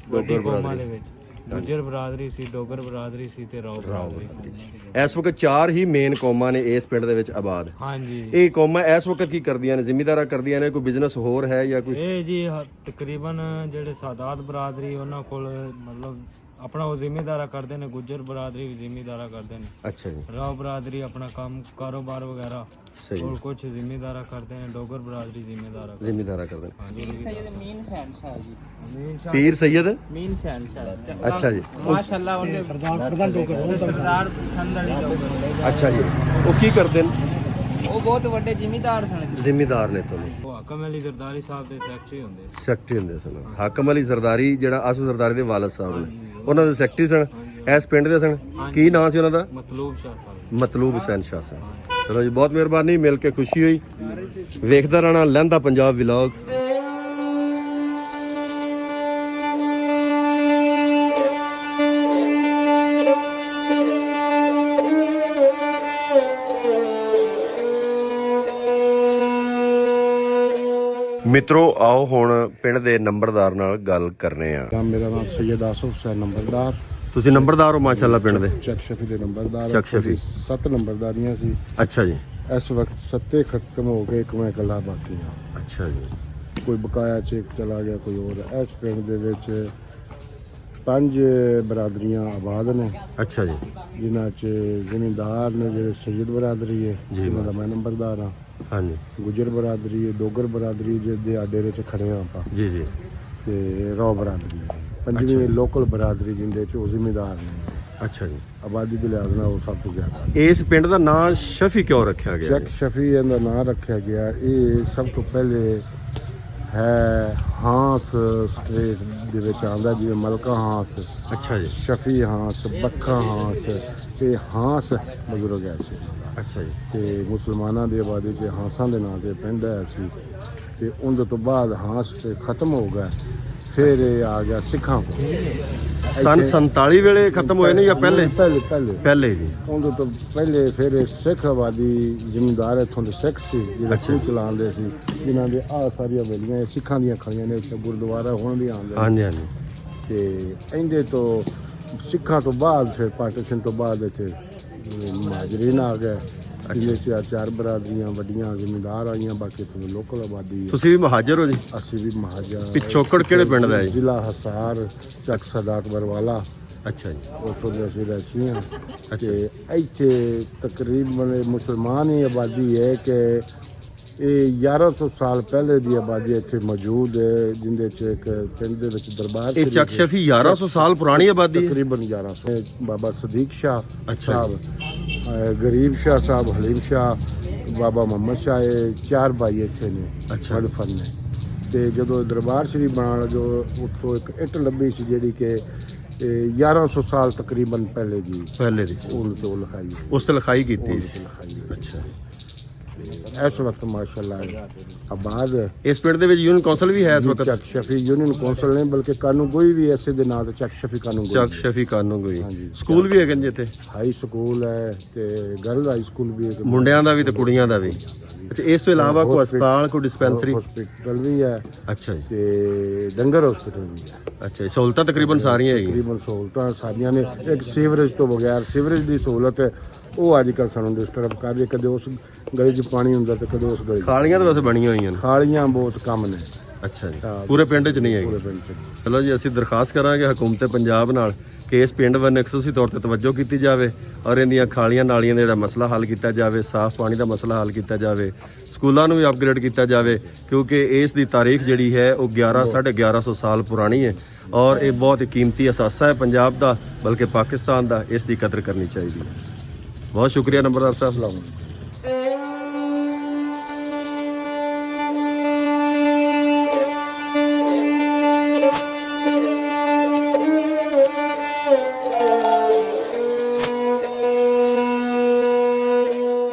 ਵੱਡੀ ਡੋਗਰ ਕੌਮਾਂ ਬਰਾਦਰੀ। ਦੇ ਵਿੱਚ ਗੁੱਜਰ ਬਰਾਦਰੀ ਸੀ, ਡੋਗਰ ਬਰਾਦਰੀ ਸੀ ਤੇ ਰਾਓ ਬਰਾਦਰੀ ਸੀ। ਇਸ ਵਕਤ 4 ਹੀ ਮੇਨ ਕੌਮਾਂ ਨੇ ਇਸ ਪਿੰਡ ਦੇ ਵਿੱਚ ਆਬਾਦ। ਹਾਂਜੀ। ਇਹ ਕੌਮਾਂ ਇਸ ਵਕਤ ਕੀ ਕਰਦੀਆਂ ਨੇ? ਜ਼ਿਮੀਂਦਾਰਾ ਕਰਦੀਆਂ ਨੇ? ਕੋਈ ਬਿਜ਼ਨਸ ਹੋਰ ਹੈ ਜਾਂ ਕੋਈ? ਇਹ ਜੀ ਤਕਰੀਬਨ ਜਿਹੜੇ ਸਾਦਾਤ ਬਰਾਦਰੀ ਉਹਨਾਂ ਕੋਲ ਮਤਲਬ ਆਪਣਾ ਉਹ ਜ਼ਿਮੀਂਦਾਰਾ ਕਰਦੇ ਨੇ। ਗੁੱਜਰ ਬਰਾਦਰੀ ਵੀ ਜ਼ਿਮੀਂਦਾਰਾ ਕਰਦੇ ਨੇ। ਅੱਛਾ ਜੀ। ਰਾਓ ਬਰਾਦਰੀ ਆਪਣਾ ਕੰਮ ਕਾਰੋਬਾਰ ਵਗੈਰਾ ਸਹੀ। और कुछ ਜ਼ਿਮੀਂਦਾਰਾ ਕਰਦੇ ਨੇ। ਡੋਗਰ ਬਰਾਦਰੀ ਜ਼ਿਮੀਂਦਾਰਾ ਕਰਦੇ ਨੇ। ਸੈਯਦ ਮੀਨ ਸੈਨ ਸ਼ਾਹ ਜੀ। ਪੀਰ ਸੈਯਦ ਮੀਨ ਸੈਨ ਸ਼ਾਹ। ਅੱਛਾ ਜੀ। ਮਾਸ਼ਾਅੱਲਾ ਉਹਦੇ ਸਰਦਾਰ ਡੋਗਰ ਸਰਦਾਰ ਸੰਦਲੀ ਡੋਗਰ। ਅੱਛਾ ਜੀ। ਉਹ ਕੀ ਕਰਦੇ ਨੇ? ਉਹ ਬਹੁਤ ਵੱਡੇ ਜ਼ਿਮੀਂਦਾਰ ਸਨ। ਜ਼ਿਮੀਂਦਾਰ ਨੇ ਤੋਂ ਉਹ ਹਾਕਮ ਅਲੀ ਜ਼ਰਦਾਰੀ ਸਾਹਿਬ ਦੇ ਸੈਕਟਰੀ ਹੁੰਦੇ ਸੀ। ਸੈਕਟਰੀ ਹੁੰਦੇ ਸਨ। ਹਾਕਮ ਅਲੀ ਜ਼ਰਦਾਰੀ ਜਿਹੜਾ ਆਸਫ ਜ਼ਰਦਾਰੀ ਦੇ ਵਾਲਦ ਸਾਹਿਬ ਨੇ ਉਹਨਾਂ ਦੇ ਸੈਕਟਰੀ ਸਨ। ਇਸ ਪਿੰਡ ਦੇ ਸਨ। ਕੀ ਨਾਂ ਸੀ ਉਹਨਾਂ ਦਾ? ਮਤਲੂਬ ਸ਼ਾਹ ਸਾਹਿਬ। ਮਤਲੂਬ ਹੁਸੈਨ ਸ਼ਾਹ ਸਾਹਿਬ। ਚਲੋ ਜੀ, ਬਹੁਤ ਮਿਹਰਬਾਨੀ, ਮਿਲ ਕੇ ਖੁਸ਼ੀ ਹੋਈ। ਵੇਖਦਾ ਰਹਿਣਾ ਲਹਿੰਦਾ ਪੰਜਾਬ ਵਲੌਗ। ਮਿੱਤਰੋ ਆਓ ਹੁਣ ਪਿੰਡ ਦੇ ਨੰਬਰਦਾਰ ਨਾਲ ਗੱਲ ਕਰਨੇ ਆ। ਮੇਰਾ ਨਾਮ ਸੈਯਦ ਆਸਫ ਹੁਸੈਨ ਨੰਬਰਦਾਰ। ਤੁਸੀਂ ਨੰਬਰਦਾਰ ਹੋ ਮਾਸ਼ਾਅੱਲਾ ਪਿੰਡ ਦੇ? ਚੱਕ ਸ਼ਫੀ ਦੇ ਨੰਬਰਦਾਰ। ਚੱਕ ਸ਼ਫੀ। 7 ਨੰਬਰਦਾਰੀਆਂ ਸੀ। ਅੱਛਾ ਜੀ। ਇਸ ਵਕਤ 7 ਖਤਮ ਹੋ ਗਏ, ਇੱਕ ਮੈਂ ਇਕੱਲਾ ਬਾਕੀ ਹਾਂ। ਅੱਛਾ ਜੀ। ਕੋਈ ਬਕਾਇਆ ਚੈੱਕ ਚਲਾ ਗਿਆ, ਕੋਈ ਹੋਰ। ਇਸ ਪਿੰਡ ਦੇ ਵਿੱਚ 5 ਬਰਾਦਰੀਆਂ ਆਬਾਦ ਨੇ, ਅੱਛਾ ਜੀ, ਜਿਨ੍ਹਾਂ 'ਚ ਜ਼ਿਮੀਂਦਾਰ ਨੇ ਜਿਹੜੇ ਸੈਯਦ ਬਰਾਦਰੀ ਹੈ, ਉਹਨਾਂ ਦਾ ਮੈਂ ਨੰਬਰਦਾਰ ਹਾਂ। ਹਾਂਜੀ ਗੁਜਰ ਬਰਾਦਰੀ ਹੈ, ਡੋਗਰ ਬਰਾਦਰੀ ਜਿਹਦੇ ਆਡੇਰੇ 'ਚ ਖੜੇ ਹਾਂ ਆਪਾਂ, ਜੀ ਜੀ, ਤੇ ਰੌ ਬਰਾਦਰੀ ਹੈ। 5ਵੀਂ ਲੋਕਲ ਬਰਾਦਰੀ ਜਿੰਦੇ 'ਚ ਉਹ ਜ਼ਿਮੀਂਦਾਰ ਨੇ। ਅੱਛਾ ਜੀ। ਆਬਾਦੀ ਦੇ ਲਿਹਾਜ਼ ਨਾਲ ਉਹ ਸਭ ਤੋਂ ਜ਼ਿਆਦਾ। ਇਸ ਪਿੰਡ ਦਾ ਨਾਂ ਸ਼ਫੀ ਕਿਉਂ ਰੱਖਿਆ ਗਿਆ ਸ਼ੇਖ ਸ਼ਫੀ ਇਹਦਾ ਨਾਂ ਰੱਖਿਆ ਗਿਆ। ਇਹ ਸਭ ਤੋਂ ਪਹਿਲੇ ਹੈ ਹਾਂਸ ਸਟ੍ਰੀਟ ਦੇ ਵਿੱਚ ਆਉਂਦਾ, ਜਿਵੇਂ ਮਲਕਾ ਹਾਂਸ, ਅੱਛਾ ਜੀ, ਸ਼ਫੀ ਹਾਂਸ, ਬੱਖਾ ਹਾਂਸ, ਤੇ ਹਾਂਸ ਬਜ਼ੁਰਗ ਹੈ ਸੀ। ਅੱਛਾ ਜੀ, ਤੇ ਮੁਸਲਮਾਨਾਂ ਦੀ ਆਬਾਦੀ 'ਚ ਹਾਂਸਾਂ ਦੇ ਨਾਂ ਤੇ ਪਿੰਡ ਹੈ ਸੀ, ਤੇ ਉਹਦੇ ਤੋਂ ਬਾਅਦ ਹਾਂਸ ਤੇ ਖਤਮ ਹੋ ਗਿਆ, ਫਿਰ ਇਹ ਆ ਗਿਆ ਸਿੱਖਾਂ ਕੋਲ। ਸਨ 47 ਵੇਲੇ ਖਤਮ ਹੋਏ ਨੇ ਜਾਂ ਪਹਿਲੇ? ਪਹਿਲੇ ਜੀ। ਉਹਦੇ ਤੋਂ ਪਹਿਲੇ ਫਿਰ ਇਹ ਸਿੱਖ ਆਬਾਦੀ ਜ਼ਿਮੀਂਦਾਰ ਇੱਥੋਂ ਦੇ ਸਿੱਖ ਸੀ ਜਿਹੜੇ ਖੂਹ ਚਲਾਉਂਦੇ ਸੀ, ਜਿਨ੍ਹਾਂ ਦੇ ਆਹ ਸਾਰੀਆਂ ਵੇਲੀਆਂ ਸਿੱਖਾਂ ਦੀਆਂ ਖੜੀਆਂ ਨੇ। ਇੱਥੇ ਗੁਰਦੁਆਰਾ ਹੁਣ ਵੀ ਆਉਂਦੇ ਨੇ। ਹਾਂਜੀ ਹਾਂਜੀ। ਤੇ ਇਹਦੇ ਤੋਂ ਸਿੱਖਾਂ ਤੋਂ ਬਾਅਦ ਫਿਰ ਪਾਰਟੀਸ਼ਨ ਤੋਂ ਬਾਅਦ ਇੱਥੇ ਮੁਹਾਜਰੀਨ ਆ ਗਏ, ਜਿਹਦੇ 'ਚ 4 ਬਰਾਦਰੀਆਂ ਵੱਡੀਆਂ ਜ਼ਿਮੀਂਦਾਰ ਆਈਆਂ, ਬਾਕੀ ਇੱਥੋਂ ਲੋਕਲ ਆਬਾਦੀ ਹੈ। ਤੁਸੀਂ ਵੀ ਮਹਾਜਰ ਹੋ ਜੀ? ਅਸੀਂ ਵੀ ਮਹਾਜਰ। ਪਿਛੋਕੜ ਕਿਹੜੇ ਪਿੰਡ ਦਾ ਹੈ? ਜ਼ਿਲ੍ਹਾ ਹਿਸਾਰ, ਚੱਕ ਸਦਾਤ ਬਰਵਾਲਾ। ਅੱਛਾ ਜੀ। ਉੱਥੋਂ ਦੇ ਅਸੀਂ ਰਹਿੰਦੇ ਹਾਂ। ਤੇ ਇੱਥੇ ਤਕਰੀਬਨ ਮੁਸਲਮਾਨ ਹੀ ਆਬਾਦੀ ਹੈ ਕਿ ਇਹ 1100 ਸਾਲ ਪਹਿਲੇ ਦੀ ਆਬਾਦੀ ਇੱਥੇ ਮੌਜੂਦ ਹੈ, ਜਿਹਦੇ 'ਚ ਇੱਕ ਪਿੰਡ ਦੇ ਵਿੱਚ ਦਰਬਾਰ। ਇਹ ਚੱਕ ਸ਼ਫੀ 1100 ਸਾਲ ਪੁਰਾਣੀ ਆਬਾਦੀ ਹੈ? ਤਕਰੀਬਨ 1100। ਬਾਬਾ ਸਦੀਕ ਸ਼ਾਹ ਅੱਛਾ ਸਾਹਿਬ, ਗਰੀਬ ਸ਼ਾਹ ਸਾਹਿਬ, ਹਲੀਮ ਸ਼ਾਹ, ਬਾਬਾ ਮੁਹੰਮਦ ਸ਼ਾਹ, ਇਹ 4 ਭਾਈ ਇੱਥੇ ਨੇ। ਅੱਛਾ। ਮਦਫਨ ਨੇ। ਤੇ ਜਦੋਂ ਦਰਬਾਰ ਸ਼ਰੀਫ ਬਣਾਉਣ ਲੱਗੇ, ਉੱਥੋਂ ਇੱਕ ਇੱਟ ਲੱਭੀ ਸੀ ਜਿਹੜੀ ਕਿ 1100 ਸਾਲ ਤਕਰੀਬਨ ਪਹਿਲੇ ਦੀ ਉਹ ਤੋਂ ਲਿਖਾਈ, ਉਸ ਤੇ ਲਿਖਾਈ ਕੀਤੀ। ਅੱਛਾ। ਇਸ ਵਕਤ ਮਾਸ਼ਾਅੱਲਾ ਆਬਾਦ ਹੈ। ਇਸ ਪਿੰਡ ਦੇ ਵਿੱਚ ਯੂਨੀਅਨ ਕੌਂਸਲ ਵੀ ਹੈ ਇਸ ਵਕਤ? ਚੱਕ ਸ਼ਫੀ ਯੂਨੀਅਨ ਕੌਂਸਲ ਨਹੀਂ, ਬਲਕਿ ਕਾਨੂੰਗੋਈ ਵੀ ਐਸੇ ਦੇ ਨਾਂ ਤੇ ਚੱਕ ਸ਼ਫੀ ਕਾਨੂੰਗੋਈ। ਚੱਕ ਸ਼ਫੀ ਕਾਨੂੰਗੋਈ। ਸਕੂਲ ਵੀ ਹੈਗੇ ਜੀ ਇੱਥੇ? ਹਾਈ ਸਕੂਲ ਹੈ ਤੇ ਗਰਲ ਹਾਈ ਸਕੂਲ ਵੀ ਹੈ, ਮੁੰਡਿਆਂ ਦਾ ਵੀ ਤੇ ਕੁੜੀਆਂ ਦਾ ਵੀ। ਅੱਛਾ, ਇਸ ਤੋਂ ਇਲਾਵਾ ਕੋਈ ਹਸਪਤਾਲ, ਕੋਈ ਡਿਸਪੈਂਸਰੀ? ਹਸਪੀਟਲ ਵੀ ਹੈ। ਅੱਛਾ ਜੀ। ਤੇ ਡੰਗਰ ਹਸਪੀਟਲ ਵੀ ਹੈ। ਅੱਛਾ ਜੀ। ਸਹੂਲਤਾਂ ਤਕਰੀਬਨ ਸਾਰੀਆਂ ਹੈਗੀਆਂ? ਤਕਰੀਬਨ ਸਹੂਲਤਾਂ ਸਾਰੀਆਂ ਨੇ। ਇੱਕ ਸੀਵਰੇਜ ਤੋਂ ਬਗੈਰ, ਸੀਵਰੇਜ ਦੀ ਸਹੂਲਤ ਹੈ, ਉਹ ਅੱਜ ਕੱਲ੍ਹ ਸਾਨੂੰ ਡਿਸਟਰਬ ਕਰ ਰਹੀ ਹੈ। ਕਦੇ ਉਸ ਗਲੀ 'ਚ ਪਾਣੀ ਹੁੰਦਾ ਤੇ ਕਦੇ ਉਸ ਗਲੀ 'ਚ। ਖਾਲੀਆਂ ਤਾਂ ਵੈਸੇ ਬਣੀਆਂ ਹੋਈਆਂ ਨੇ? ਖਾਲੀਆਂ ਬਹੁਤ ਕਮ ਨੇ। ਅੱਛਾ ਜੀ। ਪੂਰੇ ਪਿੰਡ 'ਚ ਨਹੀਂ ਹੈਗੀ? ਪੂਰੇ ਪਿੰਡ 'ਚ। ਚਲੋ ਜੀ, ਅਸੀਂ ਦਰਖਾਸਤ ਕਰਾਂਗੇ ਹਕੂਮਤ ਪੰਜਾਬ ਨਾਲ ਕਿ ਇਸ ਪਿੰਡ ਵੱਲ ਖਸੂਸੀ ਤੌਰ ਤੇ ਤਵੱਜੋ ਕੀਤੀ ਜਾਵੇ ਔਰ ਇਹਦੀਆਂ ਖਾਲੀਆਂ ਨਾਲੀਆਂ ਦਾ ਜਿਹੜਾ ਮਸਲਾ ਹੱਲ ਕੀਤਾ ਜਾਵੇ, ਸਾਫ਼ ਪਾਣੀ ਦਾ ਮਸਲਾ ਹੱਲ ਕੀਤਾ ਜਾਵੇ, ਸਕੂਲਾਂ ਨੂੰ ਵੀ ਅਪਗ੍ਰੇਡ ਕੀਤਾ ਜਾਵੇ, ਕਿਉਂਕਿ ਇਸ ਦੀ ਤਾਰੀਖ ਜਿਹੜੀ ਹੈ ਉਹ 1150 ਸਾਲ ਪੁਰਾਣੀ ਹੈ ਔਰ ਇਹ ਬਹੁਤ ਹੀ ਕੀਮਤੀ ਅਸਾਸਾ ਹੈ ਪੰਜਾਬ ਦਾ, ਬਲਕਿ ਪਾਕਿਸਤਾਨ ਦਾ। ਇਸ ਦੀ ਕਦਰ ਕਰਨੀ ਚਾਹੀਦੀ ਹੈ। ਬਹੁਤ ਸ਼ੁਕਰੀਆ ਨੰਬਰਦਾਰ ਸਾਹਿਬ।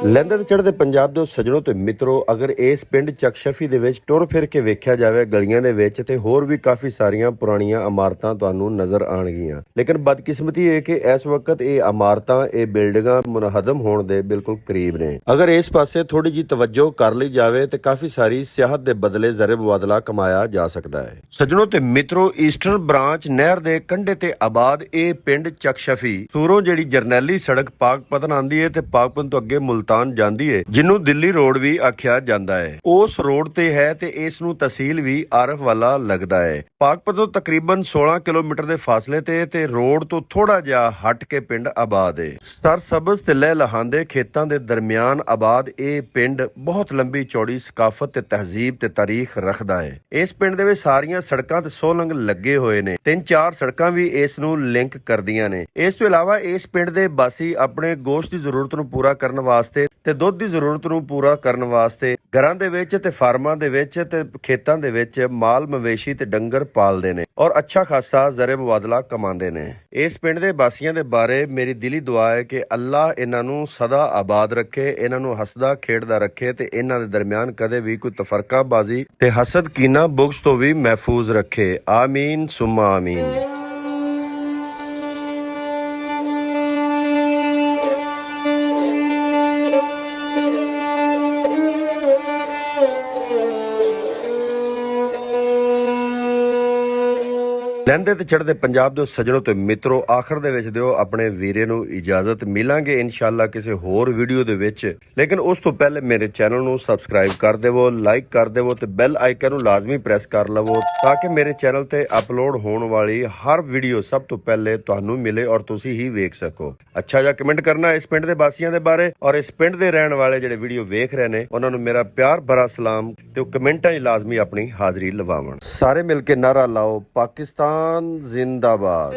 ਲਹਿੰਦੇ ਤੇ ਚੜ੍ਹਦੇ ਪੰਜਾਬ ਦੇ ਸੱਜਣੋ ਤੇ ਮਿੱਤਰੋ, ਅਗਰ ਇਸ ਪਿੰਡ ਚੱਕ ਸ਼ਫੀ ਦੇ ਵਿੱਚ ਟੁਰ ਫਿਰ ਕੇ ਵੇਖਿਆ ਜਾਵੇ ਗਲੀਆਂ ਦੇ ਵਿੱਚ ਤੇ ਹੋਰ ਵੀ ਕਾਫੀ ਸਾਰੀਆਂ ਪੁਰਾਣੀਆਂ ਇਮਾਰਤਾਂ ਤੁਹਾਨੂੰ ਨਜ਼ਰ ਆਣਗੀਆਂ, ਲੇਕਿਨ ਬਦਕਿਸਮਤੀ ਇਹ ਕਿ ਇਸ ਵਕਤ ਇਹ ਇਮਾਰਤਾਂ, ਇਹ ਬਿਲਡਿੰਗਾਂ ਮੁਨਹਦਮ ਹੋਣ ਦੇ ਬਿਲਕੁਲ ਕਰੀਬ ਨੇ। ਅਗਰ ਇਸ ਪਾਸੇ ਥੋੜੀ ਜੀ ਤਵੱਜੋ ਕਰ ਲਈ ਜਾਵੇ ਤੇ ਕਾਫੀ ਸਾਰੀ ਸਿਆਹਤ ਦੇ ਬਦਲੇ ਜ਼ਰ ਮੁਬਾਦਲਾ ਕਮਾਇਆ ਜਾ ਸਕਦਾ ਹੈ। ਸੱਜਣੋ ਤੇ ਮਿੱਤਰੋ, ਈਸਟਰਨ ਬ੍ਰਾਂਚ ਨਹਿਰ ਦੇ ਕੰਢੇ ਤੇ ਆਬਾਦ ਇਹ ਪਿੰਡ ਚੱਕ ਸ਼ਫੀ ਸੂਰੋਂ ਜਿਹੜੀ ਜਰਨੈਲੀ ਸੜਕ ਪਾਕਪਤਨ ਆਂਦੀ ਹੈ ਤੇ ਪਾਕਪਤਨ ਤੋਂ ਅੱਗੇ ਮੁਲਤਾਨ ਜਾਂਦੀ ਹੈ, ਜਿਹਨੂੰ ਦਿੱਲੀ ਰੋਡ ਵੀ ਆਖਿਆ ਜਾਂਦਾ ਹੈ। ਉਸ ਰੋਡ ਤੇ ਹੈ ਤੇ ਇਸ ਨੂੰ ਤਹਿਸੀਲ ਵੀ ਆਰਫ ਵਾਲਾ ਲੱਗਦਾ ਹੈ। ਪਾਕਪਤ ਤੋਂ ਤਕਰੀਬਨ 16 ਕਿਲੋਮੀਟਰ ਦੇ ਫਾਸਲੇ ਤੇ ਰੋਡ ਤੋਂ ਥੋੜਾ ਜਿਹਾ ਹਟ ਕੇ ਪਿੰਡ ਆਬਾਦ ਹੈ। ਸਰਸਬਜ਼ ਤੇ ਲਹਿ ਲਹਾਂਦੇ ਖੇਤਾਂ ਦੇ ਦਰਮਿਆਨ ਆਬਾਦ ਇਹ ਪਿੰਡ ਬਹੁਤ ਲੰਬੀ ਚੌੜੀ ਸਕਾਫਤ ਤੇ ਤਹਿਜ਼ੀਬ ਤੇ ਤਾਰੀਖ ਰੱਖਦਾ ਹੈ। ਇਸ ਪਿੰਡ ਦੇ ਵਿੱਚ ਸਾਰੀਆਂ ਸੜਕਾਂ ਤੇ ਸੋਲੰਗ ਲੱਗੇ ਹੋਏ ਨੇ। 3-4 ਸੜਕਾਂ ਵੀ ਇਸ ਨੂੰ ਲਿੰਕ ਕਰਦੀਆਂ ਨੇ। ਇਸ ਤੋਂ ਇਲਾਵਾ ਇਸ ਪਿੰਡ ਦੇ ਵਾਸੀ ਆਪਣੇ ਗੋਸ਼ਤ ਦੀ ਜ਼ਰੂਰਤ ਨੂੰ ਪੂਰਾ ਕਰਨ ਵਾਸਤੇ ਤੇ ਦੁੱਧ ਦੀ ਜ਼ਰੂਰਤ ਨੂੰ ਪੂਰਾ ਕਰਨ ਵਾਸਤੇ ਘਰਾਂ ਦੇ ਵਿੱਚ ਤੇ ਫਾਰਮਾਂ ਦੇ ਵਿੱਚ ਤੇ ਖੇਤਾਂ ਦੇ ਵਿੱਚ ਮਾਲ ਮਵੇਸ਼ੀ ਤੇ ਡੰਗਰ ਪਾਲਦੇ ਨੇ ਔਰ ਅੱਛਾ ਖਾਸਾ ਜ਼ਰੇ ਮੁਬਾਦਲਾ ਕਮਾਉਂਦੇ ਨੇ। ਇਸ ਪਿੰਡ ਦੇ ਵਾਸੀਆਂ ਦੇ ਬਾਰੇ ਮੇਰੀ ਦਿਲੀ ਦੁਆ ਹੈ ਕਿ ਅੱਲਾਹ ਇਹਨਾਂ ਨੂੰ ਸਦਾ ਆਬਾਦ ਰੱਖੇ, ਇਹਨਾਂ ਨੂੰ ਹੱਸਦਾ ਖੇਡਦਾ ਰੱਖੇ ਤੇ ਇਹਨਾਂ ਦੇ ਦਰਮਿਆਨ ਕਦੇ ਵੀ ਕੋਈ ਤਫਰਕਾਬਾਜ਼ੀ ਤੇ ਹਸਦ ਕੀਨਾ ਬੁਗਜ਼ ਤੋਂ ਵੀ ਮਹਿਫੂਜ਼ ਰੱਖੇ। ਆਮੀਨ ਸੁਮਾ ਆਮੀਨ। ਲਹਿੰਦੇ ਵਹਿੰਦੇ ਤੇ ਚੜ੍ਹਦੇ ਪੰਜਾਬ ਦੇ ਸੱਜਣੋ ਤੇ ਮਿੱਤਰੋ, ਆਖਰ ਦੇ ਵਿੱਚ ਦਿਓ ਆਪਣੇ ਵੀਰੇ ਨੂੰ ਇਜਾਜ਼ਤ। ਮਿਲਾਂਗੇ ਇਨਸ਼ਾਅੱਲਾ ਕਿਸੇ ਹੋਰ ਵੀਡੀਓ ਦੇ ਵਿੱਚ, ਲੇਕਿਨ ਉਸ ਤੋਂ ਪਹਿਲੇ ਮੇਰੇ ਚੈਨਲ ਨੂੰ ਸਬਸਕ੍ਰਾਈਬ ਕਰ ਦੇਵੋ, ਲਾਈਕ ਕਰ ਦੇਵੋ ਤੇ ਬੈਲ ਆਈਕਨ ਨੂੰ ਲਾਜ਼ਮੀ ਪ੍ਰੈਸ ਕਰ ਲਵੋ ਤਾਂ ਕਿ ਮੇਰੇ ਚੈਨਲ ਤੇ ਅਪਲੋਡ ਹੋਣ ਵਾਲੀ ਹਰ ਵੀਡੀਓ ਸਭ ਤੋਂ ਪਹਿਲੇ ਤੁਹਾਨੂੰ ਮਿਲੇ ਔਰ ਤੁਸੀਂ ਹੀ ਵੇਖ ਸਕੋ। ਅੱਛਾ ਜਿਹਾ ਕਮੈਂਟ ਕਰਨਾ ਇਸ ਪਿੰਡ ਦੇ ਵਾਸੀਆਂ ਦੇ ਬਾਰੇ, ਔਰ ਇਸ ਪਿੰਡ ਦੇ ਰਹਿਣ ਵਾਲੇ ਜਿਹੜੇ ਵੀਡੀਓ ਵੇਖ ਰਹੇ ਨੇ ਉਹਨਾਂ ਨੂੰ ਮੇਰਾ ਪਿਆਰ ਭਰਾ ਸਲਾਮ ਤੇ ਉਹ ਕਮੈਂਟਾਂ 'ਚ ਲਾਜ਼ਮੀ ਆਪਣੀ ਹਾਜ਼ਰੀ ਲਵਾਵਣ। ਸਾਰੇ ਮਿਲ ਕੇ ਨਾਰਾ ਲਾਓ, ਪਾਕਿਸਤਾਨ ਜ਼ਿੰਦਾਬਾਦ।